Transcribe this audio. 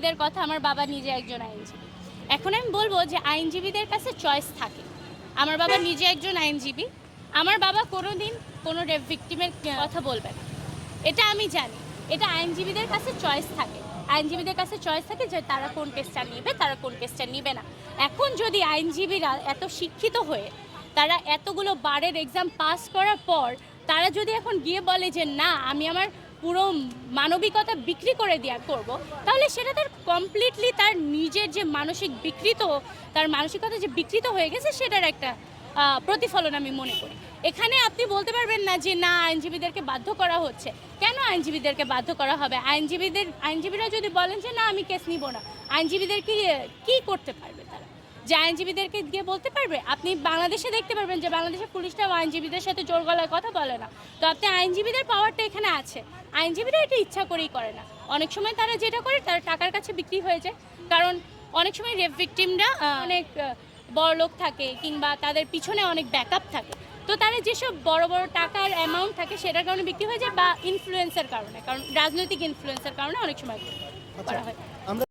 আইনজীবীদের কথা, আমার বাবা নিজে একজন আইনজীবী। এখন আমি বলবো যে আইনজীবীদের কাছে চয়েস থাকে। আমার বাবা নিজে একজন আইনজীবী। আমার বাবা কোনোদিন কোনো রেপ ভিকটিমের কথা বলবে না, এটা আমি জানি। এটা আইনজীবীদের কাছে চয়েস থাকে। আইনজীবীদের কাছে চয়েস থাকে যে তারা কোন কেসটা নেবে, তারা কোন কেসটা নেবে না। এখন যদি আইনজীবীরা এত শিক্ষিত হয়ে তারা এতগুলো বারের এক্সাম পাস করার পর তারা যদি এখন গিয়ে বলে যে না, আমি আমার পুরো মানবিকতা বিক্রি করে দেওয়া করব, তাহলে সেটা তার কমপ্লিটলি তার নিজের যে তার মানসিকতা যে বিকৃত হয়ে গেছে সেটার একটা প্রতিফলন আমি মনে করি। এখানে আপনি বলতে পারবেন না যে না, আইনজীবীদেরকে বাধ্য করা হচ্ছে। কেন আইনজীবীদেরকে বাধ্য করা হবে? আইনজীবীরা যদি বলেন যে না, আমি কেস নিব না, আইনজীবীদেরকে কি করতে পারবে তারা? যে আইনজীবীদেরকে গিয়ে বলতে পারবে? আপনি বাংলাদেশে দেখতে পারবেন যে বাংলাদেশের পুলিশটাও আইনজীবীদের সাথে জোর গলায় কথা বলে না। তো আপনি আইনজীবীদের পাওয়ারটা এখানে আছে। আইনজীবীরা এটা ইচ্ছা করেই করে না। অনেক সময় তারা যেটা করে, তারা টাকার কাছে বিক্রি হয়ে যায়। কারণ অনেক সময় রেপ ভিকটিমরা অনেক বড় লোক থাকে কিংবা তাদের পিছনে অনেক ব্যাকআপ থাকে। তো তারা যেসব বড় বড় টাকার অ্যামাউন্ট থাকে সেটার কারণে বিক্রি হয়ে যায়, বা ইনফ্লুয়েন্সের কারণে, কারণ রাজনৈতিক ইনফ্লুয়েন্সের কারণে অনেক সময় করা হয়।